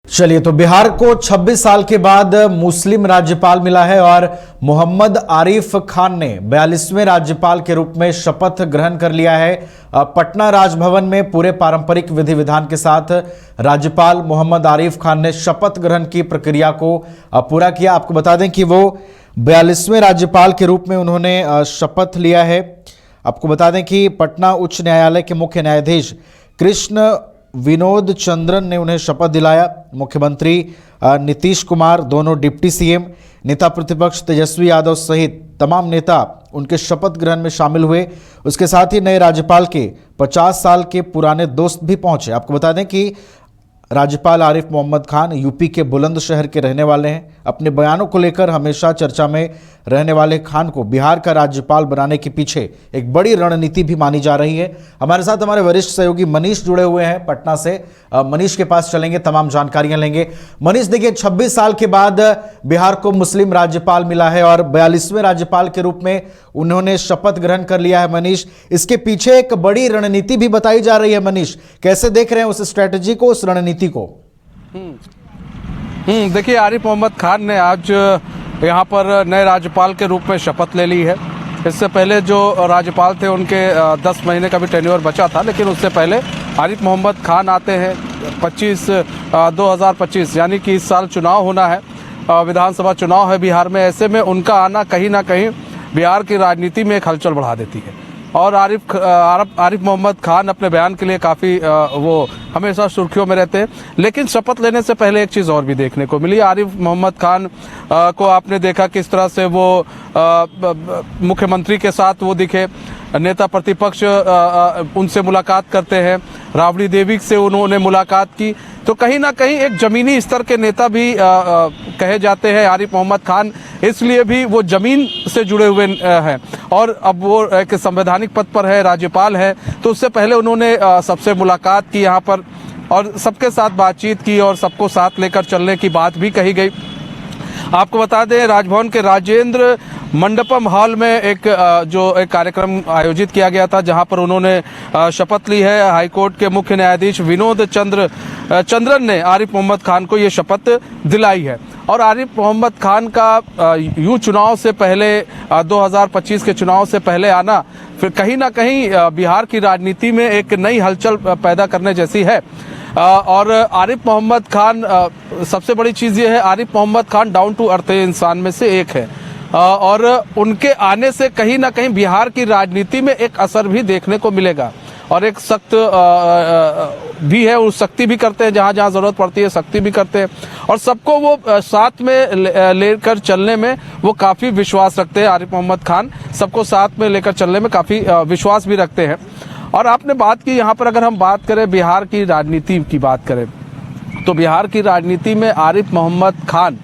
चलिए, तो बिहार को 26 साल के बाद मुस्लिम राज्यपाल मिला है और मोहम्मद आरिफ खान ने 42वें राज्यपाल के रूप में शपथ ग्रहण कर लिया है। पटना राजभवन में पूरे पारंपरिक विधि विधान के साथ राज्यपाल मोहम्मद आरिफ खान ने शपथ ग्रहण की प्रक्रिया को पूरा किया। आपको बता दें कि वो 42वें राज्यपाल के रूप में उन्होंने शपथ लिया है। आपको बता दें कि पटना उच्च न्यायालय के मुख्य न्यायाधीश कृष्ण विनोद चंद्रन ने उन्हें शपथ दिलाया। मुख्यमंत्री नीतीश कुमार, दोनों डिप्टी सीएम, नेता प्रतिपक्ष तेजस्वी यादव सहित तमाम नेता उनके शपथ ग्रहण में शामिल हुए। उसके साथ ही नए राज्यपाल के 50 साल के पुराने दोस्त भी पहुंचे। आपको बता दें कि राज्यपाल आरिफ मोहम्मद खान यूपी के बुलंदशहर के रहने वाले हैं। अपने बयानों को लेकर हमेशा चर्चा में रहने वाले खान को बिहार का राज्यपाल बनाने के पीछे एक बड़ी रणनीति भी मानी जा रही है। हमारे साथ हमारे वरिष्ठ सहयोगी मनीष जुड़े हुए हैं पटना से। मनीष के पास चलेंगे, तमाम जानकारियां लेंगे। मनीष, देखिए, 26 साल के बाद बिहार को मुस्लिम राज्यपाल मिला है और 42वें राज्यपाल के रूप में उन्होंने शपथ ग्रहण कर लिया है। मनीष, इसके पीछे एक बड़ी रणनीति भी बताई जा रही है। मनीष, कैसे देख रहे हैं उस स्ट्रैटेजी को, उस रणनीति को? देखिए, आरिफ मोहम्मद खान ने आज यहाँ पर नए राज्यपाल के रूप में शपथ ले ली है। इससे पहले जो राज्यपाल थे उनके 10 महीने का भी टेन्योर बचा था, लेकिन उससे पहले आरिफ मोहम्मद खान आते हैं। 2025 यानी कि इस साल चुनाव होना है, विधानसभा चुनाव है बिहार में। ऐसे में उनका आना कहीं ना कहीं बिहार की राजनीति में एक हलचल बढ़ा देती है। और आरिफ मोहम्मद खान अपने बयान के लिए काफ़ी वो हमेशा सुर्खियों में रहते हैं। लेकिन शपथ लेने से पहले एक चीज़ और भी देखने को मिली। आरिफ मोहम्मद खान को आपने देखा किस तरह से वो मुख्यमंत्री के साथ वो दिखे, नेता प्रतिपक्ष उनसे मुलाकात करते हैं, राबड़ी देवी से उन्होंने मुलाकात की। तो कहीं ना कहीं एक ज़मीनी स्तर के नेता भी कहे जाते हैं आरिफ मोहम्मद खान, इसलिए भी वो ज़मीन से जुड़े हुए हैं। और अब वो एक संवैधानिक पद पर है, राज्यपाल है। तो उससे पहले उन्होंने सबसे मुलाकात की यहाँ पर और सबके साथ बातचीत की और सबको साथ लेकर चलने की बात भी कही गई। आपको बता दें, राजभवन के राजेंद्र मंडपम हॉल में एक कार्यक्रम आयोजित किया गया था, जहां पर उन्होंने शपथ ली है। हाईकोर्ट के मुख्य न्यायाधीश विनोद चंद्रन ने आरिफ मोहम्मद खान को ये शपथ दिलाई है। और आरिफ मोहम्मद खान का यूं चुनाव से पहले 2025 के चुनाव से पहले आना फिर कहीं ना कहीं बिहार की राजनीति में एक नई हलचल पैदा करने जैसी है। और आरिफ मोहम्मद खान, सबसे बड़ी चीज़ ये है, Arif Mohammad Khan down to earth इंसान में से एक है। और उनके आने से कहीं ना कहीं बिहार की राजनीति में एक असर भी देखने को मिलेगा। और एक सख्त भी है, वो सख्ती भी करते हैं, जहाँ जहाँ ज़रूरत पड़ती है सख्ती भी करते हैं। और सबको वो साथ में लेकर चलने में वो काफ़ी विश्वास रखते हैं। आरिफ मोहम्मद खान सबको साथ में लेकर चलने में काफ़ी विश्वास भी रखते हैं। और आपने बात की, यहाँ पर अगर हम बात करें बिहार की राजनीति की बात करें, तो बिहार की राजनीति में आरिफ मोहम्मद खान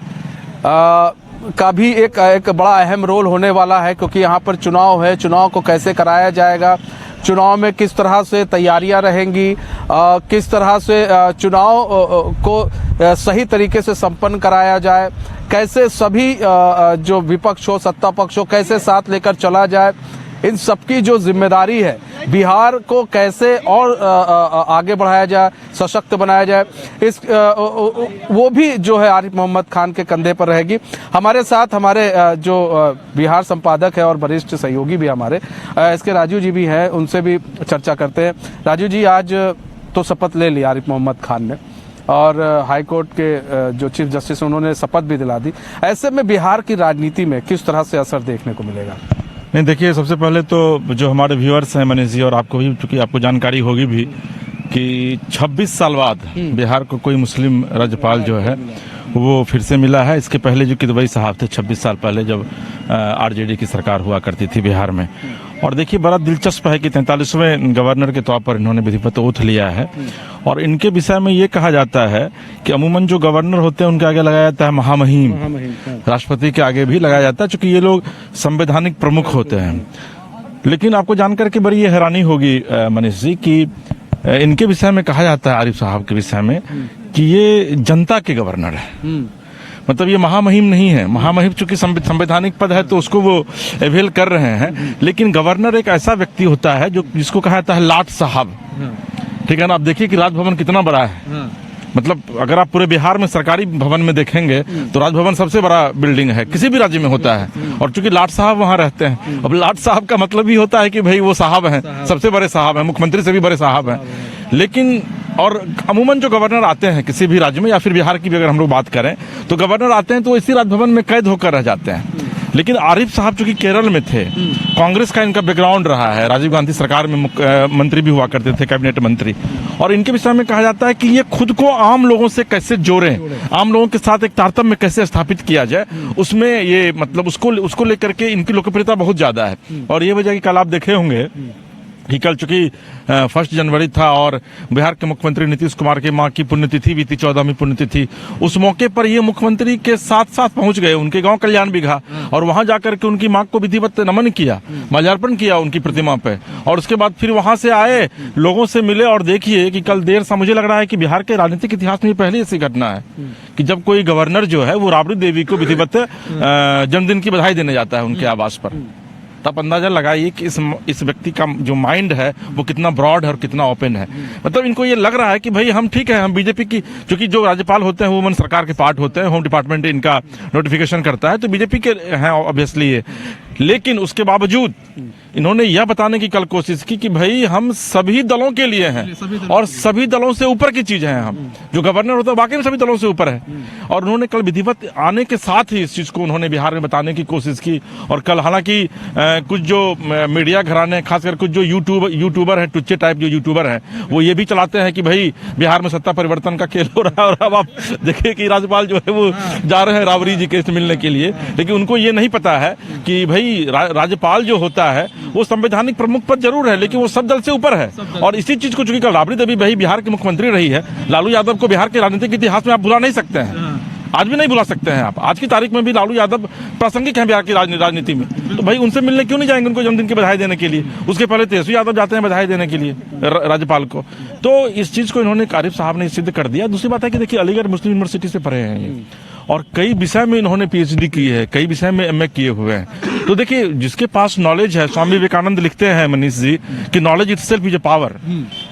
का भी एक बड़ा अहम रोल होने वाला है, क्योंकि यहाँ पर चुनाव है। चुनाव को कैसे कराया जाएगा, चुनाव में किस तरह से तैयारियां रहेंगी, किस तरह से चुनाव को सही तरीके से संपन्न कराया जाए, कैसे सभी जो विपक्ष हो, सत्ता पक्ष हो, कैसे साथ लेकर चला जाए, इन सबकी जो जिम्मेदारी है, बिहार को कैसे और आगे बढ़ाया जाए, सशक्त बनाया जाए, इस वो भी जो है आरिफ मोहम्मद खान के कंधे पर रहेगी। हमारे साथ हमारे जो बिहार संपादक है और वरिष्ठ सहयोगी भी हमारे इसके राजू जी भी हैं, उनसे भी चर्चा करते हैं। राजू जी, आज तो शपथ ले ली आरिफ मोहम्मद खान ने और हाईकोर्ट के जो चीफ जस्टिस उन्होंने शपथ भी दिला दी। ऐसे में बिहार की राजनीति में किस तरह से असर देखने को मिलेगा? नहीं, देखिए, सबसे पहले तो जो हमारे व्यूअर्स हैं मनीष जी, और आपको भी, चूंकि आपको जानकारी होगी भी कि 26 साल बाद बिहार को कोई मुस्लिम राज्यपाल जो है वो फिर से मिला है। इसके पहले जो किदवई साहब थे 26 साल पहले, जब आरजेडी की सरकार हुआ करती थी बिहार में। और देखिए, बड़ा दिलचस्प है कि 43वें गवर्नर के तौर पर इन्होंने विधिवत ओथ लिया है। और इनके विषय में ये कहा जाता है कि अमूमन जो गवर्नर होते हैं उनके आगे लगाया जाता है महामहिम, राष्ट्रपति के आगे भी लगाया जाता है, चूंकि ये लोग संवैधानिक प्रमुख होते हैं। लेकिन आपको जानकर के बड़ी ये हैरानी होगी मनीष जी कि इनके विषय में कहा जाता है, आरिफ साहब के विषय में, कि ये जनता के गवर्नर है। मतलब ये महामहिम नहीं है। महामहिम चूंकि संवैधानिक पद है तो उसको वो अवेल कर रहे हैं, लेकिन गवर्नर एक ऐसा व्यक्ति होता है जो जिसको कहा जाता है लाट साहब। ठीक है ना? आप देखिए कि राजभवन कितना बड़ा है। मतलब अगर आप पूरे बिहार में सरकारी भवन में देखेंगे तो राजभवन सबसे बड़ा बिल्डिंग है, किसी भी राज्य में होता है। और चूंकि लाट साहब वहाँ रहते हैं, अब लाट साहब का मतलब ही होता है कि भाई वो साहब हैं, सबसे बड़े साहब हैं, मुख्यमंत्री से भी बड़े साहब हैं। लेकिन और अमूमन जो गवर्नर आते हैं किसी भी राज्य में, या फिर बिहार की भी अगर हम लोग बात करें तो गवर्नर आते हैं तो इसी राजभवन में कैद होकर रह जाते हैं। लेकिन आरिफ साहब चूंकि केरल में थे, कांग्रेस का इनका बैकग्राउंड रहा है, राजीव गांधी सरकार में मंत्री भी हुआ करते थे, कैबिनेट मंत्री, और इनके विषय में कहा जाता है कि ये खुद को आम लोगों से कैसे जोड़ें, आम लोगों के साथ एक तारतम्य कैसे स्थापित किया जाए, उसमें ये मतलब उसको लेकर के इनकी लोकप्रियता बहुत ज्यादा है। और ये वजह कि कल आप देखे होंगे कि कल चूंकि 1 जनवरी था और बिहार के मुख्यमंत्री नीतीश कुमार की मां की पुण्यतिथि भी थी, 14वीं पुण्यतिथि। उस मौके पर ये मुख्यमंत्री के साथ साथ पहुंच गए उनके गांव कल्याण बिघा, और वहां जाकर के उनकी मां को विधिवत नमन किया, माल्यार्पण किया उनकी प्रतिमा पे, और उसके बाद फिर वहां से आए, लोगों से मिले। और देखिए कि कल देर सा मुझे लग रहा है कि बिहार के राजनीतिक इतिहास में पहली ऐसी घटना है कि जब कोई गवर्नर जो है वो राबड़ी देवी को विधिवत जन्मदिन की बधाई देने जाता है उनके आवास पर। तब अंदाजा लगाइए कि इस व्यक्ति का जो माइंड है वो कितना ब्रॉड है और कितना ओपन है। मतलब इनको ये लग रहा है कि भाई हम ठीक है, हम बीजेपी की, क्योंकि जो राज्यपाल होते हैं वो वुमन सरकार के पार्ट होते हैं, होम डिपार्टमेंट इनका नोटिफिकेशन करता है, तो बीजेपी के हैं ऑब्वियसली ये। लेकिन उसके बावजूद इन्होंने यह बताने की कल कोशिश की कि भाई हम सभी दलों के लिए हैं और सभी दलों से ऊपर की चीज है। हम जो गवर्नर होता है वाकई में सभी दलों से ऊपर है। और उन्होंने कल विधिवत आने के साथ ही इस चीज को उन्होंने बिहार में बताने की कोशिश की। और कल हालांकि कुछ जो मीडिया घराने, खासकर कुछ जो यूट्यूबर है, टुच्चे टाइप जो यूट्यूबर है, वो ये भी चलाते हैं कि भाई बिहार में सत्ता परिवर्तन का खेल हो रहा है। और अब आप देखिए कि राज्यपाल जो है वो जा रहे हैं राबड़ी जी के से मिलने के लिए, लेकिन उनको ये नहीं पता है कि भाई राज्यपाल जो होता है वो संवैधानिक प्रमुख पद जरूर है, लेकिन वो सब दल से ऊपर है। और इसी चीज को चूंकि कल राबड़ी देवी भाई बिहार की मुख्यमंत्री रही है, लालू यादव को बिहार के राजनीतिक इतिहास में आप भुला नहीं सकते हैं, आज भी नहीं भुला सकते हैं आप। आज की तारीख में भी लालू यादव प्रासंगिक हैं बिहार की राजनीति में। तो भाई उनसे मिलने क्यों नहीं जाएंगे उनको जन्मदिन की बधाई देने के लिए? उसके पहले तेजस्वी यादव जाते हैं बधाई देने के लिए राज्यपाल को। तो इस चीज को इन्होंने आरिफ साहब ने सिद्ध कर दिया। दूसरी बात है कि देखिए अलीगढ़ मुस्लिम यूनिवर्सिटी से पढ़े हैं ये, और कई विषय में इन्होंने पीएचडी की है, कई विषय में एमए किए हुए हैं। तो देखिए जिसके पास नॉलेज है, स्वामी विवेकानंद लिखते हैं मनीष जी कि knowledge itself is a power,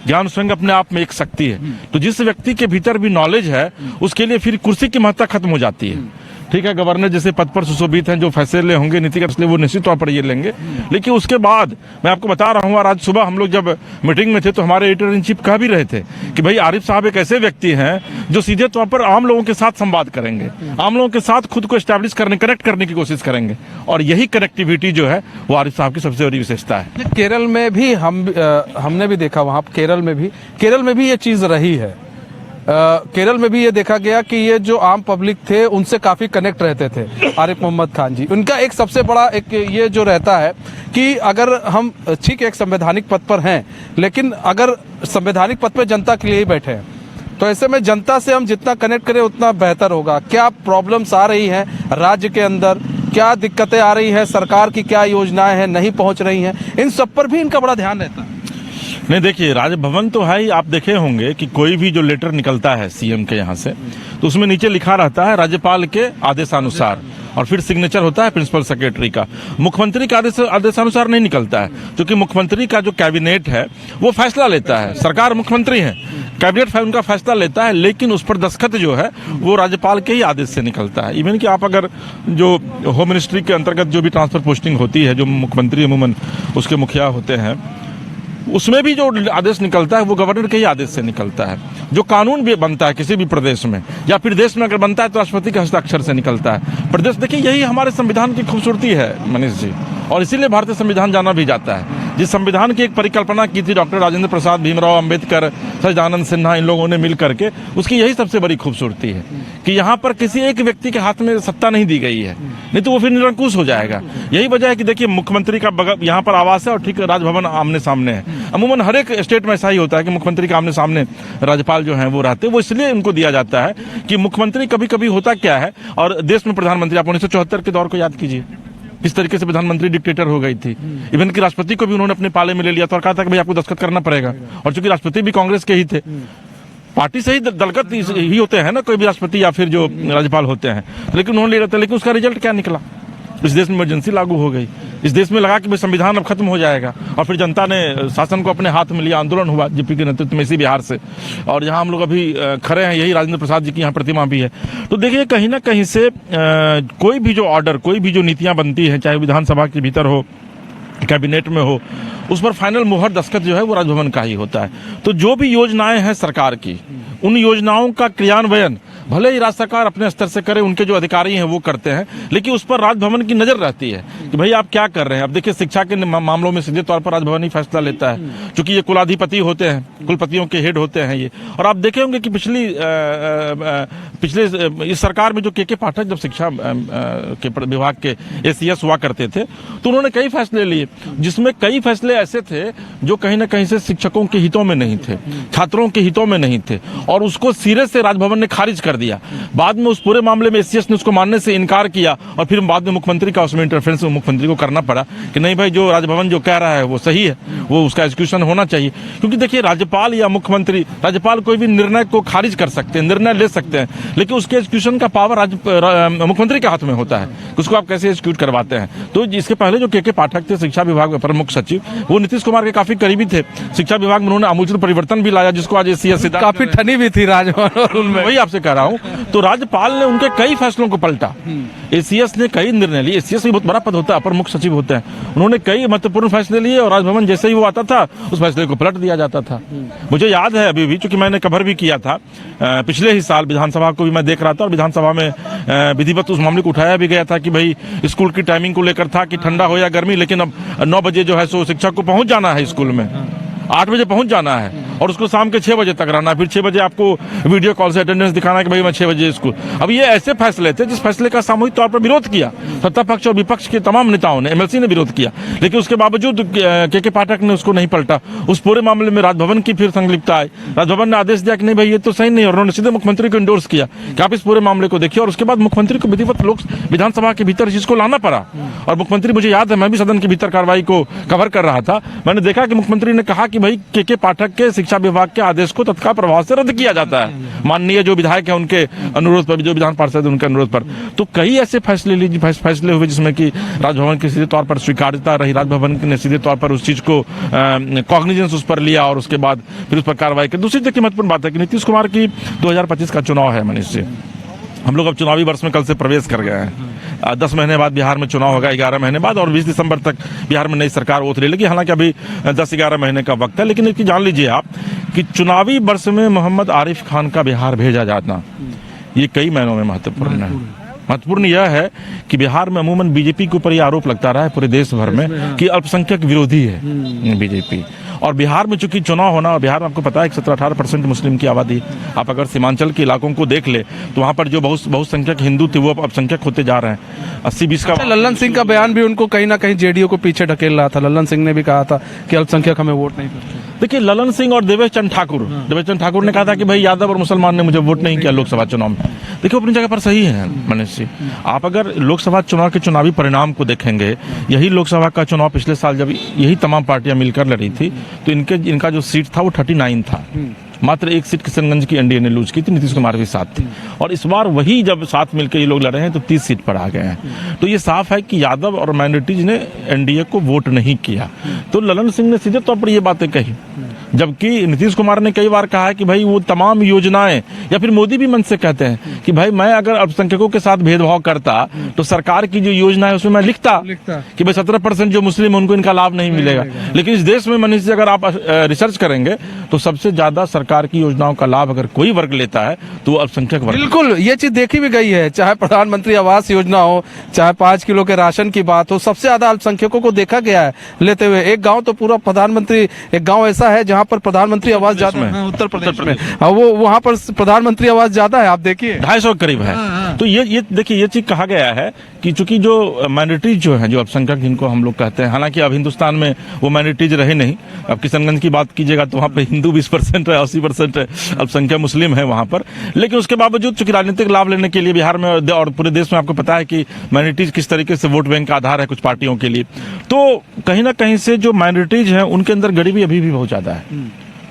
ज्ञान स्वयं अपने आप में एक शक्ति है। तो जिस व्यक्ति के भीतर भी नॉलेज है उसके लिए फिर कुर्सी की महत्ता खत्म हो जाती है। ठीक है, गवर्नर जैसे पद पर सुशोभित हैं, जो फैसले होंगे नीतिगत फैसले वो निश्चित तौर पर ये लेंगे। लेकिन उसके बाद मैं आपको बता रहा हूँ, और आज सुबह हम लोग जब मीटिंग में थे तो हमारे एडिटर इन चीफ कह भी रहे थे कि भाई आरिफ साहब एक ऐसे व्यक्ति हैं जो सीधे तौर पर आम लोगों के साथ संवाद करेंगे, आम लोगों के साथ खुद को एस्टैब्लिश करने, कनेक्ट करने की कोशिश करेंगे। और यही कनेक्टिविटी जो है वो आरिफ साहब की सबसे बड़ी विशेषता है। केरल में भी हमने भी देखा, वहाँ केरल में भी ये चीज रही है। केरल में भी ये देखा गया कि ये जो आम पब्लिक थे उनसे काफी कनेक्ट रहते थे आरिफ मोहम्मद खान जी। उनका एक सबसे बड़ा एक ये जो रहता है कि अगर हम ठीक एक संवैधानिक पद पर हैं, लेकिन अगर संवैधानिक पद पर जनता के लिए ही बैठे हैं, तो ऐसे में जनता से हम जितना कनेक्ट करें उतना बेहतर होगा। क्या प्रॉब्लम्स आ रही हैं राज्य के अंदर, क्या दिक्कतें आ रही है, सरकार की क्या योजनाएं हैं नहीं पहुंच रही हैं, इन सब पर भी इनका बड़ा ध्यान रहता है। नहीं देखिए, राजभवन तो है ही, आप देखे होंगे कि कोई भी जो लेटर निकलता है सीएम के यहाँ से तो उसमें नीचे लिखा रहता है राज्यपाल के आदेशानुसार, और फिर सिग्नेचर होता है प्रिंसिपल सेक्रेटरी का। मुख्यमंत्री के आदेशानुसार नहीं निकलता है, क्योंकि मुख्यमंत्री का जो कैबिनेट है वो फैसला लेता है, सरकार मुख्यमंत्री है, कैबिनेट उनका फैसला लेता है, लेकिन उस पर दस्तखत जो है वो राज्यपाल के ही आदेश से निकलता है। इवन कि आप अगर जो होम मिनिस्ट्री के अंतर्गत जो भी ट्रांसफर पोस्टिंग होती है, जो मुख्यमंत्री अमूमन उसके मुखिया होते हैं, उसमें भी जो आदेश निकलता है वो गवर्नर के ही आदेश से निकलता है। जो कानून भी बनता है किसी भी प्रदेश में या फिर देश में अगर बनता है तो राष्ट्रपति के हस्ताक्षर से निकलता है। प्रदेश देखिए, यही हमारे संविधान की खूबसूरती है मनीष जी, और इसीलिए भारतीय संविधान जाना भी जाता है। जिस संविधान की एक परिकल्पना की थी डॉक्टर राजेंद्र प्रसाद, भीमराव अंबेडकर, सच्चिदानंद सिन्हा, इन लोगों ने मिल करके, उसकी यही सबसे बड़ी खूबसूरती है कि यहाँ पर किसी एक व्यक्ति के हाथ में सत्ता नहीं दी गई है, नहीं तो वो फिर निरंकुश हो जाएगा। यही वजह है कि देखिए मुख्यमंत्री का यहाँ पर आवास है और ठीक राजभवन आमने सामने है। अमूमन हर एक स्टेट में ऐसा ही होता है कि मुख्यमंत्री के आमने सामने राज्यपाल जो है वो रहते हैं। वो इसलिए इनको दिया जाता है कि मुख्यमंत्री कभी कभी होता क्या है, और देश में प्रधानमंत्री आप 1974 के दौर को याद कीजिए, इस तरीके से प्रधानमंत्री डिक्टेटर हो गई थी। इवन कि राष्ट्रपति को भी उन्होंने अपने पाले में ले लिया था और कहा था कि भाई आपको दस्तखत करना पड़ेगा। और चूंकि राष्ट्रपति भी कांग्रेस के ही थे, पार्टी से ही दलगत ही होते हैं ना कोई भी राष्ट्रपति या फिर जो राज्यपाल होते हैं, लेकिन उन्होंने ले रहे थे। लेकिन उसका रिजल्ट क्या निकला? इस देश में इमरजेंसी लागू हो गई, इस देश में लगा कि भाई संविधान अब खत्म हो जाएगा, और फिर जनता ने शासन को अपने हाथ में लिया, आंदोलन हुआ जेपी के नेतृत्व में इसी बिहार से, और यहाँ हम लोग अभी खड़े हैं, यही राजेंद्र प्रसाद जी की यहाँ प्रतिमा भी है। तो देखिए कहीं ना कहीं से कोई भी जो ऑर्डर, कोई भी जो नीतियाँ बनती हैं, चाहे विधानसभा के भीतर हो, कैबिनेट में हो, उस पर फाइनल मुहर दस्तखत जो है वो राजभवन का ही होता है। तो जो भी योजनाएं हैं सरकार की, उन योजनाओं का क्रियान्वयन भले ही राज्य सरकार अपने स्तर से करे, उनके जो अधिकारी हैं वो करते हैं, लेकिन उस पर राजभवन की नजर रहती है कि भाई आप क्या कर रहे हैं। अब देखिए शिक्षा के मामलों में सीधे तौर पर राजभवन ही फैसला लेता है, क्योंकि ये कुलाधिपति होते हैं, कुलपतियों के हेड होते हैं ये। और आप देखे होंगे कि पिछले इस सरकार में जो के पाठक जब शिक्षा के विभाग के ACS हुआ करते थे, तो उन्होंने कई फैसले लिए, जिसमें कई फैसले ऐसे थे जो कहीं ना कहीं से शिक्षकों के हितों में नहीं थे, छात्रों के हितों में नहीं थे, और उसको सिरे से राजभवन ने खारिज कर दिया। बाद में उस पूरे मामले में ACS ने उसको मानने से इनकार किया, और फिर बाद में मुख्यमंत्री का उसमें इंटरफेरेंस मुख्यमंत्री को करना पड़ा कि नहीं भाई, जो राजभवन जो कह रहा है वो सही है, वो उसका एग्जीक्यूशन होना चाहिए। क्योंकि देखिए राज्यपाल या मुख्यमंत्री, राज्यपाल कोई भी निर्णय को खारिज कर सकते हैं, निर्णय ले सकते हैं, लेकिन उसके एग्जीक्यूशन का पावर मुख्यमंत्री के हाथ में होता है, उसको आप कैसे एग्जीक्यूट करवाते हैं। तो इसके पहले जो के पाठक थे, शिक्षा विभाग प्रमुख सचिव, वो नीतीश कुमार के काफी करीबी थे। शिक्षा विभाग में उन्होंने आमूल परिवर्तन भी लाया, जिसको आज ACS काफी ठनी भी थी राजभवन और उनमें, वही आपसे कह रहा हूँ। तो राज्यपाल ने उनके कई फैसलों को पलटा, ACS ने कई निर्णय लिए। ACS भी बहुत बड़ा पद होता है, अपर मुख्य सचिव होते हैं, उन्होंने कई महत्वपूर्ण फैसले लिए, और राजभवन जैसे ही वो आता था उस फैसले को पलट दिया जाता था। मुझे याद है अभी भी, क्योंकि मैंने कवर भी किया था पिछले ही साल, विधानसभा को भी मैं देख रहा था, और विधानसभा में विधिवत उस मामले को उठाया भी गया था कि भाई स्कूल की टाइमिंग को लेकर था कि ठंडा हो या गर्मी, लेकिन अब 9 बजे जो है सो शिक्षक को पहुंच जाना है स्कूल में, 8 बजे पहुंच जाना है, और उसको शाम के 6 बजे तक रहना, फिर 6 बजे आपको वीडियो कॉल से अटेंडेंस दिखाना है कि भाई मैं 6 बजे स्कूल। अब ये ऐसे फैसले थे जिस फैसले का सामूहिक तौर पर विरोध किया सत्ता पक्ष और विपक्ष के तमाम नेताओं ने, MLC ने विरोध किया, लेकिन उसके बावजूद के पाठक ने उसको नहीं पलटा। उस पूरे मामले में राजभवन की फिर संलिप्तता आई, राजभवन ने आदेश दिया कि नहीं भाई ये तो सही नहीं, और उन्होंने सीधे मुख्यमंत्री को इंडोर्स किया कि आप इस पूरे मामले को देखिए, और उसके बाद मुख्यमंत्री को विधिवत विधानसभा के भीतर इसको लाना पड़ा। और मुख्यमंत्री, मुझे याद है मैं भी सदन के भीतर कार्रवाई को कवर कर रहा था, मैंने देखा कि मुख्यमंत्री ने कहा कि भाई के पाठक के शिक्षा विभाग के आदेश को तत्काल प्रभाव से रद्द किया जाता है, माननीय जो विधायक है उनके अनुरोध पर, जो विधान पार्षद उनके अनुरोध पर। तो कई ऐसे फैसले हुए जिसमें कि राजभवन की सीधे तौर पर स्वीकार्यता रही, राजभवन ने सीधे तौर पर उस चीज को कॉग्निजेंस उस पर लिया, और उसके बाद फिर उस पर कार्रवाई की। दूसरी देखिए महत्वपूर्ण बात है कि नीतीश कुमार की 2025 का चुनाव है मनीष जी। हम लोग अब चुनावी वर्ष में कल से प्रवेश कर गए हैं। 10 महीने बाद बिहार में चुनाव होगा, 11 महीने बाद, और 20 दिसंबर तक बिहार में नई सरकार ओथ ले लेगी। हालांकि अभी 10-11 महीने का वक्त है, लेकिन इसकी जान लीजिए आप कि चुनावी वर्ष में मोहम्मद आरिफ खान का बिहार भेजा जाना ये कई महीनों में महत्वपूर्ण है। महत्वपूर्ण यह है कि बिहार में अमूमन बीजेपी के ऊपर यह आरोप लगता रहा है पूरे देश भर में कि अल्पसंख्यक विरोधी है बीजेपी, और बिहार में चूंकि चुनाव होना, बिहार में आपको पता है 17-18% मुस्लिम की आबादी। आप अगर सीमांचल के इलाकों को देख ले तो वहां पर जो बहुसंख्यक हिंदू थे वो अब अल्पसंख्यक होते जा रहे हैं। 80-20 का लल्लन सिंह का बयान भी उनको कहीं ना कहीं JDU को पीछे ढकेल रहा था। लल्लन सिंह ने भी कहा था कि अल्पसंख्यक हमें वोट नहीं करते। देखिए ललन सिंह और देवेश चंद ठाकुर ने कहा था कि भाई यादव और मुसलमान ने मुझे वोट नहीं किया लोकसभा चुनाव में। देखिए अपनी जगह पर सही है मनीष जी। आप अगर लोकसभा चुनाव के चुनावी परिणाम को देखेंगे, यही लोकसभा का चुनाव पिछले साल जब यही तमाम पार्टियां मिलकर लड़ी थी तो इनका जो सीट था वो 39 था। मात्र एक सीट किशनगंज की एनडीए ने लूज की थी, नीतीश कुमार भी साथ थे, और इस बार वही जब साथ मिलकर ये लोग लड़े हैं तो 30 सीट पर आ गए हैं। तो ये साफ है कि यादव और माइनॉरिटीज ने एनडीए को वोट नहीं किया। तो ललन सिंह ने सीधे तौर पर ये बातें कही, जबकि नीतीश कुमार ने कई बार कहा है कि भाई वो तमाम योजनाएं, या फिर मोदी भी मन से कहते हैं कि भाई मैं अगर अल्पसंख्यकों के साथ भेदभाव करता तो सरकार की जो योजना है उसमें मैं लिखता कि भाई 17% जो मुस्लिम है उनको इनका लाभ नहीं मिलेगा। लेकिन इस देश में मनीष जी अगर आप रिसर्च करेंगे तो सबसे ज्यादा सरकार की योजनाओं का लाभ अगर कोई वर्ग लेता है तो वो अल्पसंख्यक वर्ग। बिल्कुल, ये चीज देखी भी गई है, चाहे प्रधानमंत्री आवास योजना हो, चाहे 5 किलो के राशन की बात हो, सबसे ज्यादा अल्पसंख्यकों को देखा गया है लेते हुए। एक गांव तो पूरा प्रधानमंत्री, एक गांव ऐसा है जहां पर प्रधानमंत्री आवास ज्यादा है, उत्तर प्रदेश में, वो वहां पर प्रधानमंत्री आवास ज्यादा है, आप देखिए 250 करीब है। तो ये देखिए ये चीज कहा गया है कि चूंकि जो माइनॉरिटीज जो है, जो अल्पसंख्यक जिनको हम लोग कहते हैं, हालांकि अब हिंदुस्तान में वो माइनॉरिटीज रहे नहीं। अब किशनगंज की बात कीजिएगा तो वहाँ पे हिंदू 20% है, 80% अल्पसंख्यक मुस्लिम है वहाँ पर। लेकिन उसके बावजूद चूंकि राजनीतिक लाभ लेने के लिए बिहार में और पूरे देश में आपको पता है कि माइनॉरिटीज किस तरीके से वोट बैंक का आधार है कुछ पार्टियों के लिए, तो कहीं ना कहीं से जो माइनॉरिटीज है उनके अंदर गरीबी अभी भी बहुत ज्यादा है,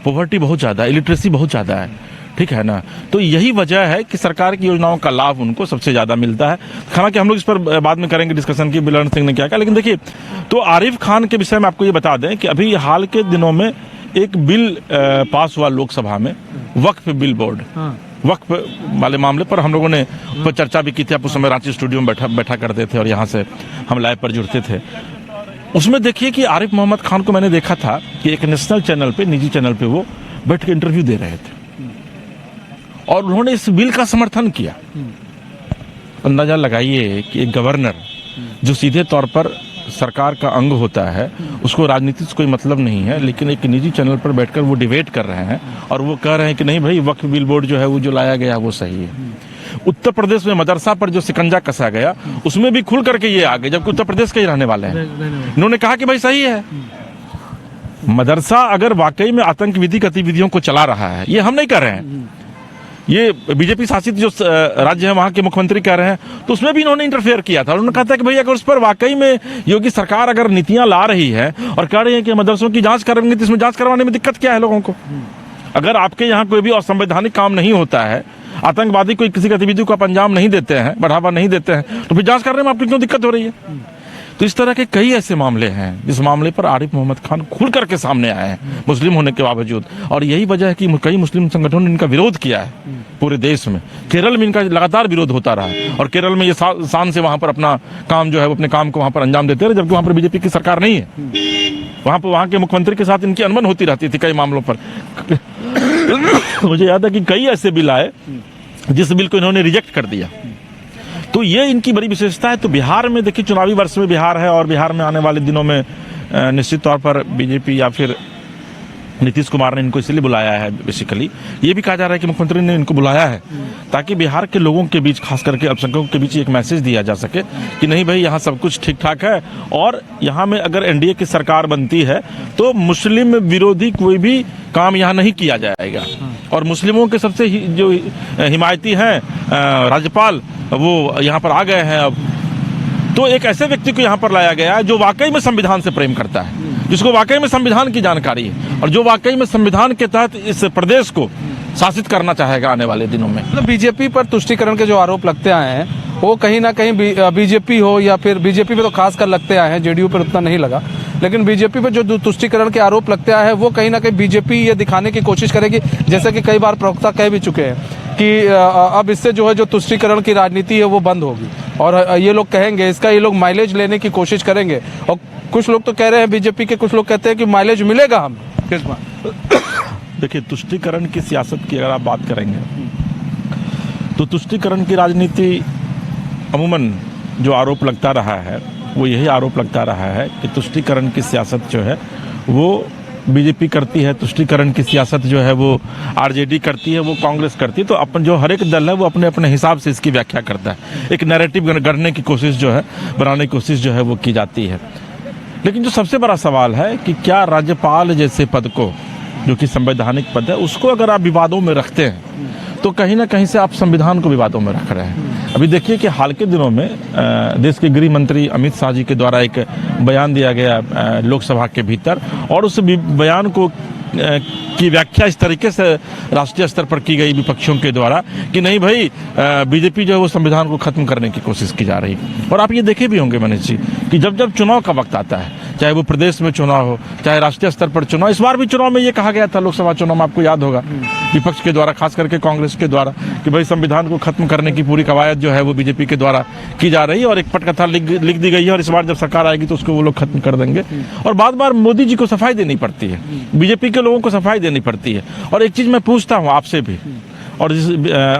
पॉवर्टी बहुत ज्यादा है, इलिटरेसी बहुत ज्यादा है। ठीक है ना। तो यही वजह है कि सरकार की योजनाओं का लाभ उनको सबसे ज्यादा मिलता है। हालांकि हम लोग इस पर बाद में करेंगे डिस्कशन की बिलन सिंह ने क्या कहा, लेकिन देखिए तो आरिफ खान के विषय में आपको ये बता दें कि अभी हाल के दिनों में एक बिल पास हुआ लोकसभा में, वक्फ बिल बोर्ड, वक्फ वाले मामले पर हम लोगों ने पर चर्चा भी की थी। आप उस समय रांची स्टूडियो में बैठा करते थे और यहाँ से हम लाइव पर जुड़ते थे। उसमें देखिए कि आरिफ मोहम्मद खान को मैंने देखा था कि एक नेशनल चैनल पे, निजी चैनल पे वो बैठ के इंटरव्यू दे रहे थे और उन्होंने इस बिल का समर्थन किया। अंदाजा लगाइए कि एक गवर्नर जो सीधे तौर पर सरकार का अंग होता है, उसको राजनीति से कोई मतलब नहीं है, लेकिन एक निजी चैनल पर बैठकर वो डिबेट कर रहे हैं और वो कह रहे हैं कि नहीं भाई वक्फ बिल बोर्ड जो है वो जो लाया गया वो सही है। उत्तर प्रदेश में मदरसा पर जो शिकंजा कसा गया उसमें भी खुल करके ये आ गए, जबकि उत्तर प्रदेश के ही रहने वाले हैं। इन्होंने कहा कि भाई सही है, मदरसा अगर वाकई में आतंकवादी गतिविधियों को चला रहा है, ये हम नहीं कर रहे हैं, ये बीजेपी शासित जो राज्य है वहां के मुख्यमंत्री कह रहे हैं, तो उसमें भी इन्होंने इंटरफेयर किया था। उन्होंने कहा था कि भाई अगर उस पर वाकई में योगी सरकार अगर नीतियां ला रही है और कह रही है कि मदरसों की जांच करेंगे, तो इसमें जांच करवाने में दिक्कत क्या है लोगों को? अगर आपके यहाँ कोई भी असंवैधानिक काम नहीं होता है, आतंकवादी कोई किसी गतिविधि को आप अंजाम नहीं देते हैं, बढ़ावा नहीं देते हैं, तो फिर जांच करने में आपको क्यों दिक्कत हो रही है? तो इस तरह के कई ऐसे मामले हैं जिस मामले पर आरिफ मोहम्मद खान खुल करके सामने आए हैं मुस्लिम होने के बावजूद, और यही वजह है कि कई मुस्लिम संगठनों ने इनका विरोध किया है पूरे देश में। केरल में इनका लगातार विरोध होता रहा है और केरल में ये शान से वहां पर अपना काम जो है वो अपने काम को वहां पर अंजाम देते रहे, जबकि वहां पर बीजेपी की सरकार नहीं है। वहां के मुख्यमंत्री के साथ इनकी अनबन होती रहती थी कई मामलों पर। मुझे याद है कि कई ऐसे बिल आए जिस बिल को इन्होंने रिजेक्ट कर दिया। तो ये इनकी बड़ी विशेषता है। तो बिहार में देखिए चुनावी वर्ष में बिहार है और बिहार में आने वाले दिनों में निश्चित तौर पर बीजेपी या फिर नीतीश कुमार ने इनको इसलिए बुलाया है, बेसिकली ये भी कहा जा रहा है कि मुख्यमंत्री ने इनको बुलाया है ताकि बिहार के लोगों के बीच, खास करके अल्पसंख्यकों के बीच एक मैसेज दिया जा सके कि नहीं भाई यहाँ सब कुछ ठीक ठाक है और यहाँ में अगर एनडीए की सरकार बनती है तो मुस्लिम विरोधी कोई भी काम यहाँ नहीं किया जाएगा। और मुस्लिमों के सबसे जो हिमायती हैं राज्यपाल वो यहाँ पर आ गए हैं अब। तो एक ऐसे व्यक्ति को यहाँ पर लाया गया है जो वाकई में संविधान से प्रेम करता है, जिसको वाकई में संविधान की जानकारी है और जो वाकई में संविधान के तहत इस प्रदेश को शासित करना चाहेगा आने वाले दिनों में। मतलब बीजेपी पर तुष्टीकरण के जो आरोप लगते आए हैं वो कहीं ना कहीं बीजेपी हो या फिर बीजेपी पे तो खास कर लगते आए हैं, जेडीयू पर उतना नहीं लगा, लेकिन बीजेपी पे जो तुष्टीकरण के आरोप लगते आए हैं वो कहीं ना कहीं बीजेपी ये दिखाने की कोशिश करेगी, जैसे कि कई बार प्रवक्ता कह भी चुके हैं कि अब इससे जो है जो तुष्टीकरण की राजनीति है वो बंद होगी और ये लोग कहेंगे इसका ये लोग माइलेज लेने की कोशिश करेंगे। और कुछ लोग तो कह रहे हैं बीजेपी के, कुछ लोग कहते हैं कि माइलेज मिलेगा हम किस बार। देखिए तुष्टीकरण की सियासत की अगर आप बात करेंगे तो तुष्टीकरण की राजनीति अमूमन जो आरोप लगता रहा है वो यही आरोप लगता रहा है कि तुष्टीकरण की सियासत जो है वो बीजेपी करती है, तुष्टीकरण की सियासत जो है वो आरजेडी करती है, वो कांग्रेस करती है। तो अपन जो हर एक दल है वो अपने अपने हिसाब से इसकी व्याख्या करता है, एक नैरेटिव गढ़ने की कोशिश जो है, बनाने की कोशिश जो है वो की जाती है। लेकिन जो सबसे बड़ा सवाल है कि क्या राज्यपाल जैसे पद को, जो कि संवैधानिक पद है, उसको अगर आप विवादों में रखते हैं तो कहीं ना कहीं से आप संविधान को विवादों में रख रहे हैं। अभी देखिए कि हाल के दिनों में देश के गृह मंत्री अमित शाह जी के द्वारा एक बयान दिया गया लोकसभा के भीतर और उस बयान को की व्याख्या इस तरीके से राष्ट्रीय स्तर पर की गई विपक्षियों के द्वारा कि नहीं भाई बीजेपी जो है वो संविधान को खत्म करने की कोशिश की जा रही है। और आप ये देखे भी होंगे मनीष जी कि जब जब चुनाव का वक्त आता है, चाहे वो प्रदेश में चुनाव हो, चाहे राष्ट्रीय स्तर पर चुनाव, इस बार भी चुनाव में ये कहा गया था, लोकसभा चुनाव में आपको याद होगा विपक्ष के द्वारा, खास करके कांग्रेस के द्वारा, कि भाई संविधान को खत्म करने की पूरी कवायद जो है वो बीजेपी के द्वारा की जा रही है और एक पटकथा लिख दी गई है और इस बार जब सरकार आएगी तो उसको वो लोग खत्म कर देंगे। और बार बार मोदी जी को सफाई देनी पड़ती है, बीजेपी के लोगों को सफाई देनी पड़ती है। और एक चीज मैं पूछता हूँ आपसे भी और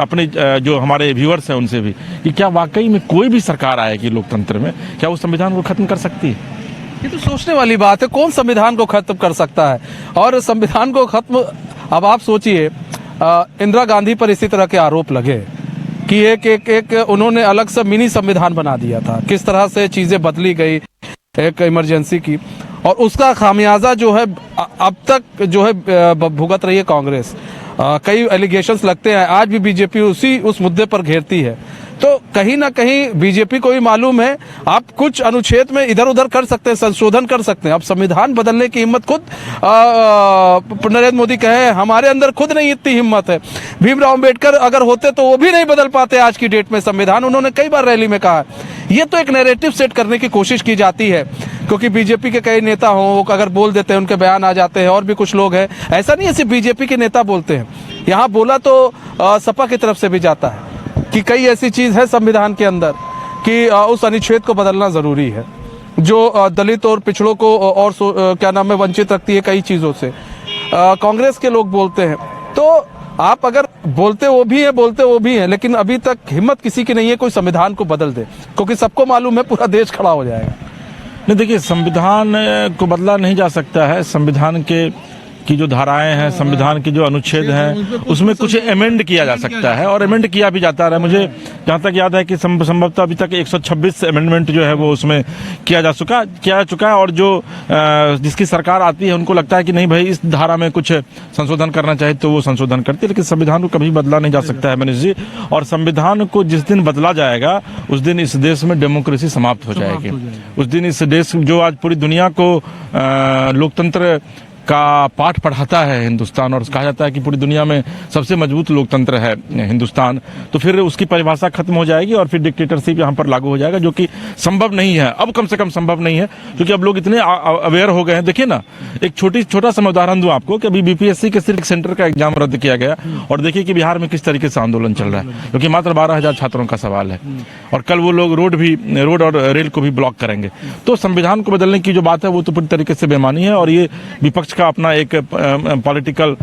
अपने जो हमारे व्यूअर्स हैं उनसे भी कि क्या वाकई में कोई भी सरकार आएगी लोकतंत्र में, क्या वो संविधान को खत्म कर सकती है? ये तो सोचने वाली बात है, कौन संविधान को खत्म कर सकता है? और संविधान को खत्म, अब आप सोचिए इंदिरा गांधी पर इसी तरह के आरोप लगे कि एक उन्होंने अलग से मिनी संविधान बना दिया था, किस तरह से चीजें बदली गई एक इमरजेंसी की, और उसका खामियाजा जो है अब तक जो है भुगत रही है कांग्रेस। कई एलिगेशंस लगते हैं, आज भी बीजेपी उस मुद्दे पर घेरती है। तो कहीं ना कहीं बीजेपी को भी मालूम है आप कुछ अनुच्छेद में इधर उधर कर सकते हैं, संशोधन कर सकते हैं। अब संविधान बदलने की हिम्मत खुद नरेंद्र मोदी कहे हमारे अंदर खुद नहीं इतनी हिम्मत है। भीमराव अंबेडकर अगर होते तो वो भी नहीं बदल पाते आज की डेट में संविधान, उन्होंने कई बार रैली में कहा। ये तो एक नैरेटिव सेट करने की कोशिश की जाती है, क्योंकि बीजेपी के कई नेता हों वो अगर बोल देते हैं उनके बयान आ जाते हैं, और भी कुछ लोग हैं। ऐसा नहीं है सिर्फ बीजेपी के नेता बोलते हैं, यहाँ बोला तो सपा की तरफ से भी जाता है कि कई ऐसी चीज है संविधान के अंदर कि उस अनुच्छेद को बदलना जरूरी है जो दलित और पिछड़ों को और क्या नाम है वंचित रखती है कई चीजों से। कांग्रेस के लोग बोलते हैं, तो आप अगर बोलते वो भी हैं, लेकिन अभी तक हिम्मत किसी की नहीं है कोई संविधान को बदल दे, क्योंकि सबको मालूम है पूरा देश खड़ा हो जाएगा। नहीं, देखिए, संविधान को बदला नहीं जा सकता है। संविधान की जो धाराएं हैं, संविधान के जो अनुच्छेद हैं, उसमें कुछ अमेंड किया जा सकता है और अमेंड किया भी जाता है। मुझे जहाँ तक याद है कि संभवतः अभी तक 126 अमेंडमेंट जो है वो उसमें किया जा चुका है। और जो जिसकी सरकार आती है उनको लगता है कि नहीं भाई इस धारा में कुछ संशोधन करना चाहिए तो वो संशोधन करती है, लेकिन संविधान को कभी बदला नहीं जा सकता है मनीष जी। और संविधान को जिस दिन बदला जाएगा उस दिन इस देश में डेमोक्रेसी समाप्त हो जाएगी। उस दिन इस देश जो आज पूरी दुनिया को लोकतंत्र का पाठ पढ़ाता है हिंदुस्तान, और कहा जाता है कि पूरी दुनिया में सबसे मजबूत लोकतंत्र है हिंदुस्तान, तो फिर उसकी परिभाषा खत्म हो जाएगी और फिर डिक्टेटरशिप यहाँ पर लागू हो जाएगा, जो कि संभव नहीं है। अब कम से कम संभव नहीं है, क्योंकि अब लोग इतने अवेयर हो गए हैं। देखिए ना, एक छोटा सा उदाहरण दूं आपको कि अभी बीपीएससी के सिर्फ सेंटर का एग्जाम रद्द किया गया, और देखिए कि बिहार में किस तरीके से आंदोलन चल रहा है, क्योंकि मात्र 12,000 छात्रों का सवाल है, और कल वो लोग रोड और रेल को भी ब्लॉक करेंगे। तो संविधान को बदलने की जो बात है वो तो पूरी तरीके से बेमानी है, और ये विपक्ष का अपना एक पॉलिटिकल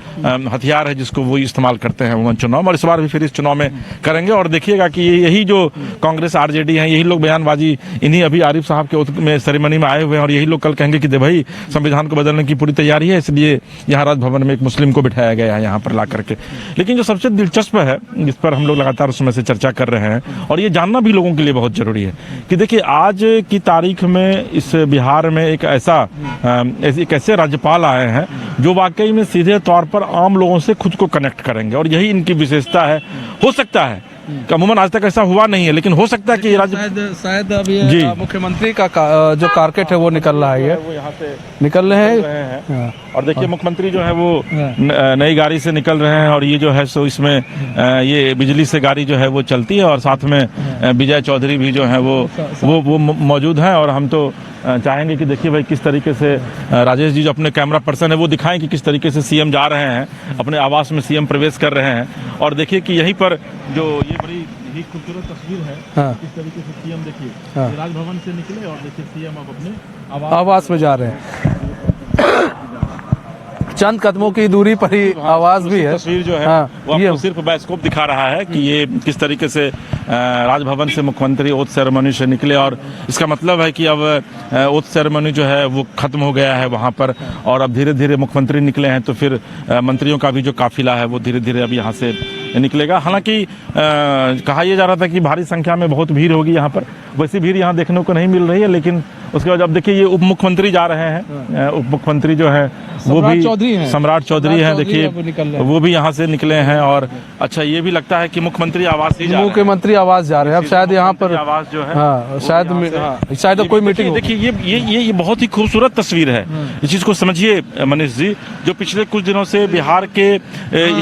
हथियार है जिसको वो इस्तेमाल करते हैं वो चुनाव, और इस बार भी फिर इस चुनाव में करेंगे। और देखिएगा कि यही जो कांग्रेस आरजेडी हैं, यही लोग बयानबाजी, इन्हीं अभी आरिफ साहब के में सेरेमनी में आए हुए हैं, और यही लोग कल कहेंगे कि दे भाई संविधान को बदलने की पूरी तैयारी है, इसलिए यहाँ राजभवन में एक मुस्लिम को बिठाया गया है यहाँ पर ला करके। लेकिन जो सबसे दिलचस्प है, जिस पर हम लोग लगातार उसमें से चर्चा कर रहे हैं, और ये जानना भी लोगों के लिए बहुत जरूरी है कि देखिए आज की तारीख में इस बिहार में एक ऐसे राज्यपाल आए हैं जो वाकई में सीधे तौर पर आम लोगों से खुद को कनेक्ट करेंगे, और यही इनकी विशेषता है। हो सकता है अमूमन आज तक ऐसा हुआ नहीं है, लेकिन हो सकता है कि शायद अभी मुख्यमंत्री का जो कारकेट है वो निकल रहा है, वो यहाँ से निकल रहे हैं। और देखिए मुख्यमंत्री जो है वो नई गाड़ी से निकल रहे हैं, और ये जो है सो इसमें ये बिजली से गाड़ी जो है वो चलती है, और साथ में विजय चौधरी भी जो है वो मौजूद हैं। और हम तो चाहेंगे कि देखिए भाई किस तरीके से राजेश जी जो अपने कैमरा पर्सन है वो दिखाएं कि किस तरीके से सीएम जा रहे हैं, अपने आवास में सीएम प्रवेश कर रहे हैं। और देखिए कि यहीं पर जो ये बड़ी ही खूबसूरत तस्वीर है, किस तरीके से सीएम देखिए राजभवन से निकले, और देखिए सीएम अब अपने आवास में जा रहे हैं। चंद कदमों की दूरी पर ही आवाज भी है। तस्वीर जो है वो आपको सिर्फ बायोस्कोप दिखा रहा है कि ये किस तरीके से राजभवन से मुख्यमंत्री ओथ सेरेमनी से निकले, और इसका मतलब है कि अब ओथ सेरेमनी जो है वो खत्म हो गया है वहाँ पर, और अब धीरे धीरे मुख्यमंत्री निकले हैं तो फिर मंत्रियों का भी जो काफिला है वो धीरे धीरे अब यहाँ से निकलेगा। हालांकि कहा यह जा रहा था कि भारी संख्या में बहुत भीड़ होगी यहाँ पर, वैसी भीड़ यहाँ देखने को नहीं मिल रही है। लेकिन उसके बाद अब देखिए ये उप मुख्यमंत्री जा रहे हैं, उप मुख्यमंत्री जो है वो भी सम्राट चौधरी हैं, देखिए वो भी यहाँ से निकले हैं। और अच्छा ये भी लगता है कि मुख्यमंत्री आवास मुख्यमंत्री आवास जा रहे हैं। अब शायद यहाँ पर आवास जो है शायद कोई मीटिंग। देखिए ये बहुत ही खूबसूरत तस्वीर है, इस चीज को समझिए मनीष जी। जो पिछले कुछ दिनों से बिहार के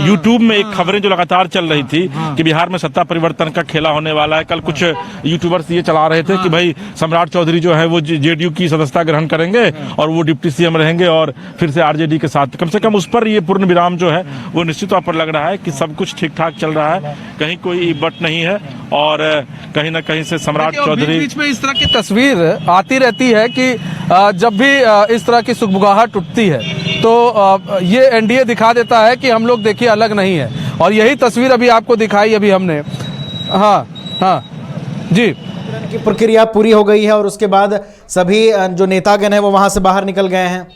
यूट्यूब में एक खबरें जो लगातार चल रही थी कि बिहार में सत्ता परिवर्तन का खेला होने वाला है। कल कुछ यूट्यूबर्स ये चला रहे थे कि भाई सम्राट चौधरी जो है वो जेडीयू की सदस्यता ग्रहण करेंगे और वो डिप्टी सीएम रहेंगे, और फिर से आरजेडी के साथ। कम से कम उस पर ये पूर्ण विराम जो है वो निश्चित तौर पर लग रहा है कि सब कुछ ठीक ठाक चल रहा है, कहीं कोई बट नहीं है। और कहीं ना कहीं से सम्राट चौधरी बीच में इस तरह की तस्वीर आती रहती है कि जब भी इस तरह की सुगबुगाहट उठती है तो ये एनडीए दिखा देता है कि हम लोग देखिए अलग नहीं है। और यही तस्वीर अभी आपको दिखाई अभी हमने। हाँ जी, की प्रक्रिया पूरी हो गई है और उसके बाद सभी जो नेतागण हैं वो वहां से बाहर निकल गए हैं।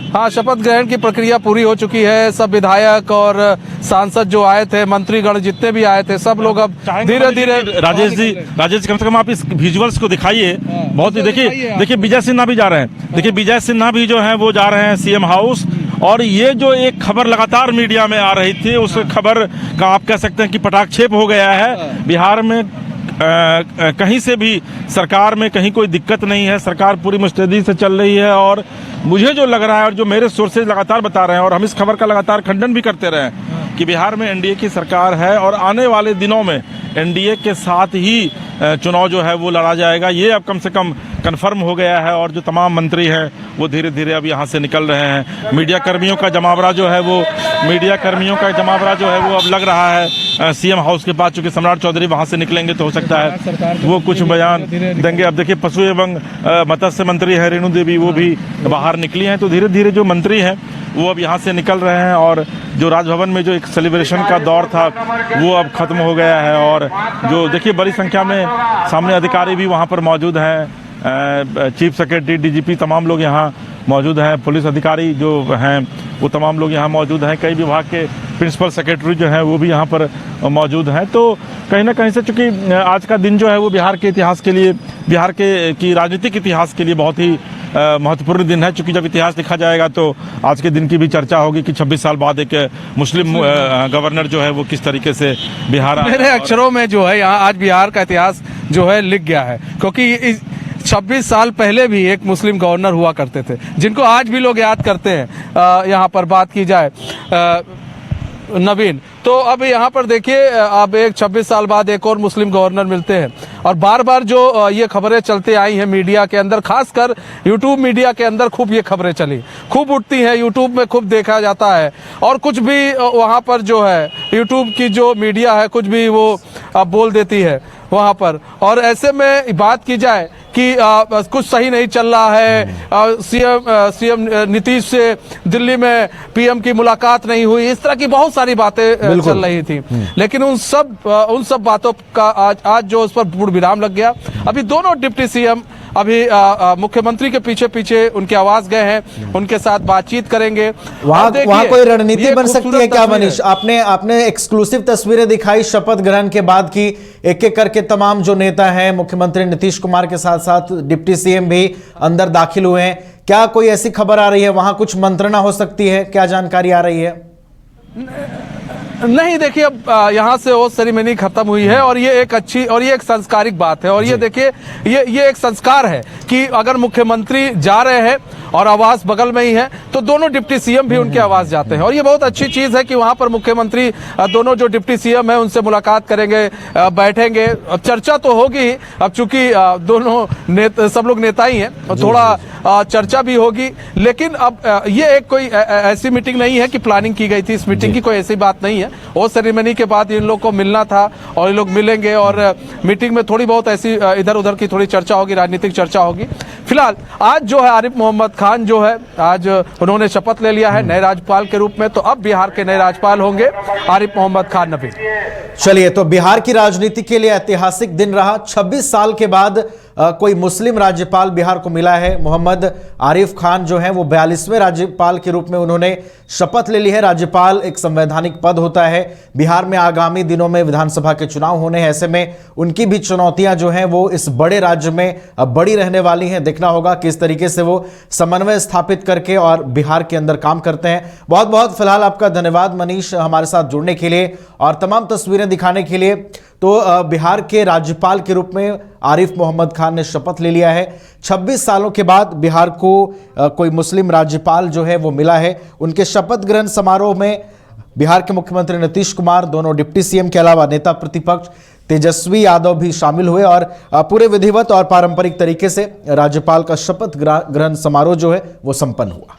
हाँ, शपथ ग्रहण की प्रक्रिया पूरी हो चुकी है। सब विधायक और सांसद जो आए थे, मंत्रीगण जितने भी आए थे, सब लोग अब धीरे धीरे। राजेश जी कम से कम आप इस विजुअल्स को दिखाइए। बहुत ही देखिए विजय सिन्हा भी जा रहे हैं। देखिए विजय सिन्हा भी जो है वो जा रहे हैं सीएम हाउस, और ये जो एक खबर लगातार मीडिया में आ रही थी, उस खबर का आप कह सकते हैं कि पटाक्षेप हो गया है। बिहार में कहीं से भी सरकार में कहीं कोई दिक्कत नहीं है, सरकार पूरी मुस्तैदी से चल रही है। और मुझे जो लग रहा है और जो मेरे सोर्सेज लगातार बता रहे हैं, और हम इस खबर का लगातार खंडन भी करते रहे हैं कि बिहार में एनडीए की सरकार है और आने वाले दिनों में एनडीए के साथ ही चुनाव जो है वो लड़ा जाएगा। ये अब कम से कम कन्फर्म हो गया है। और जो तमाम मंत्री हैं वो धीरे धीरे अब यहाँ से निकल रहे हैं। मीडिया कर्मियों का जमावड़ा जो है वो अब लग रहा है सीएम हाउस के पास, चूंकि सम्राट चौधरी वहाँ से निकलेंगे तो हो सकता है वो कुछ बयान देंगे। अब देखिए पशु एवं मत्स्य मंत्री है रेणु देवी, वो भी बाहर निकली हैं। तो धीरे धीरे जो मंत्री हैं वो अब यहाँ से निकल रहे हैं और जो राजभवन में जो एक सेलिब्रेशन का दौर था वो अब खत्म हो गया है। और जो देखिए बड़ी संख्या में सामने अधिकारी भी वहाँ पर मौजूद हैं, चीफ सेक्रेटरी, डीजीपी, तमाम लोग यहाँ मौजूद हैं। पुलिस अधिकारी जो हैं वो तमाम लोग यहाँ मौजूद हैं। कई विभाग के प्रिंसिपल सेक्रेटरी जो हैं वो भी यहाँ पर मौजूद हैं। तो कहीं ना कहीं से चूँकि आज का दिन जो है वो बिहार के इतिहास के लिए, बिहार के राजनीतिक इतिहास के लिए बहुत ही महत्वपूर्ण दिन है। चूँकि जब इतिहास लिखा जाएगा तो आज के दिन की भी चर्चा होगी कि 26 साल बाद एक मुस्लिम गवर्नर जो है वो किस तरीके से बिहार, मेरे अक्षरों में जो है यहाँ आज बिहार का इतिहास जो है लिख गया है। क्योंकि 26 साल पहले भी एक मुस्लिम गवर्नर हुआ करते थे, जिनको आज भी लोग याद करते हैं। यहाँ पर बात की जाए नवीन, तो अब यहाँ पर देखिए अब एक 26 साल बाद एक और मुस्लिम गवर्नर मिलते हैं। और बार बार जो ये खबरें चलती आई हैं मीडिया के अंदर, खासकर यूट्यूब मीडिया के अंदर खूब ये खबरें चली, खूब उठती हैं, यूट्यूब में खूब देखा जाता है। और कुछ भी वहाँ पर जो है यूट्यूब की जो मीडिया है कुछ भी वो बोल देती है वहाँ पर। और ऐसे में बात की जाए कि कुछ सही नहीं चल रहा है, सीएम नीतीश से दिल्ली में पीएम की मुलाकात नहीं हुई, इस तरह की बहुत सारी बातें चल रही थी। लेकिन उन सब बातों का आज जो उस पर पूर्ण विराम लग गया। अभी दोनों डिप्टी सीएम अभी मुख्यमंत्री के पीछे उनके आवास गए हैं, उनके साथ बातचीत करेंगे। वहाँ कोई रणनीति बन सकती है क्या मनीष? आपने एक्सक्लूसिव तस्वीरें दिखाई शपथ ग्रहण के बाद की, एक एक करके तमाम जो नेता हैं, मुख्यमंत्री नीतीश कुमार के साथ साथ डिप्टी सीएम भी अंदर दाखिल हुए हैं। क्या कोई ऐसी खबर आ रही है वहां कुछ मंत्रणा हो सकती है? क्या जानकारी आ रही है? नहीं, देखिए अब यहाँ से वो सेरेमनी खत्म हुई है और ये एक अच्छी और ये एक संस्कारिक बात है। और ये देखिए ये एक संस्कार है कि अगर मुख्यमंत्री जा रहे हैं और आवास बगल में ही है तो दोनों डिप्टी सीएम भी उनके आवास जाते हैं। और ये बहुत अच्छी चीज है कि वहां पर मुख्यमंत्री दोनों जो डिप्टी सीएम है उनसे मुलाकात करेंगे, बैठेंगे। अब चर्चा तो होगी, अब चूंकि दोनों सब लोग नेता ही हैं, थोड़ा चर्चा भी होगी। लेकिन अब ये एक कोई ऐसी मीटिंग नहीं है कि प्लानिंग की गई थी, इस मीटिंग की कोई ऐसी बात नहीं है। वो सेरेमनी के बाद इन लोग को मिलना था और ये लोग मिलेंगे और मीटिंग में थोड़ी बहुत ऐसी इधर उधर की थोड़ी चर्चा होगी, राजनीतिक चर्चा होगी। फिलहाल आज जो है आरिफ मोहम्मद खान जो है आज उन्होंने शपथ ले लिया है नए राज्यपाल के रूप में। तो अब बिहार के नए राज्यपाल होंगे आरिफ मोहम्मद खान नवीन। चलिए, तो बिहार की राजनीति के लिए ऐतिहासिक दिन रहा। 26 साल के बाद कोई मुस्लिम राज्यपाल बिहार को मिला है। मोहम्मद आरिफ खान जो हैं वो 42वें राज्यपाल के रूप में उन्होंने शपथ ले ली है। राज्यपाल एक संवैधानिक पद होता है। बिहार में आगामी दिनों में विधानसभा के चुनाव होने हैं, ऐसे में उनकी भी चुनौतियां जो हैं वो इस बड़े राज्य में बड़ी रहने वाली हैं। देखना होगा किस तरीके से वो समन्वय स्थापित करके और बिहार के अंदर काम करते हैं। बहुत बहुत फिलहाल आपका धन्यवाद मनीष, हमारे साथ जुड़ने के लिए और तमाम तस्वीरें दिखाने के लिए। तो बिहार के राज्यपाल के रूप में आरिफ मोहम्मद खान ने शपथ ले लिया है। 26 सालों के बाद बिहार को कोई मुस्लिम राज्यपाल जो है वो मिला है। उनके शपथ ग्रहण समारोह में बिहार के मुख्यमंत्री नीतीश कुमार, दोनों डिप्टी सीएम के अलावा नेता प्रतिपक्ष तेजस्वी यादव भी शामिल हुए और पूरे विधिवत और पारंपरिक तरीके से राज्यपाल का शपथ ग्रहण समारोह जो है वो संपन्न हुआ।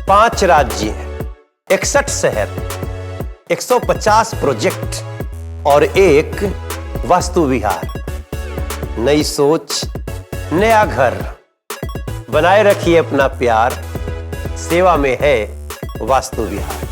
पांच राज्य, 61 शहर, 150 प्रोजेक्ट और एक वास्तु विहार। नई सोच, नया घर। बनाए रखिए अपना प्यार, सेवा में है वास्तु विहार।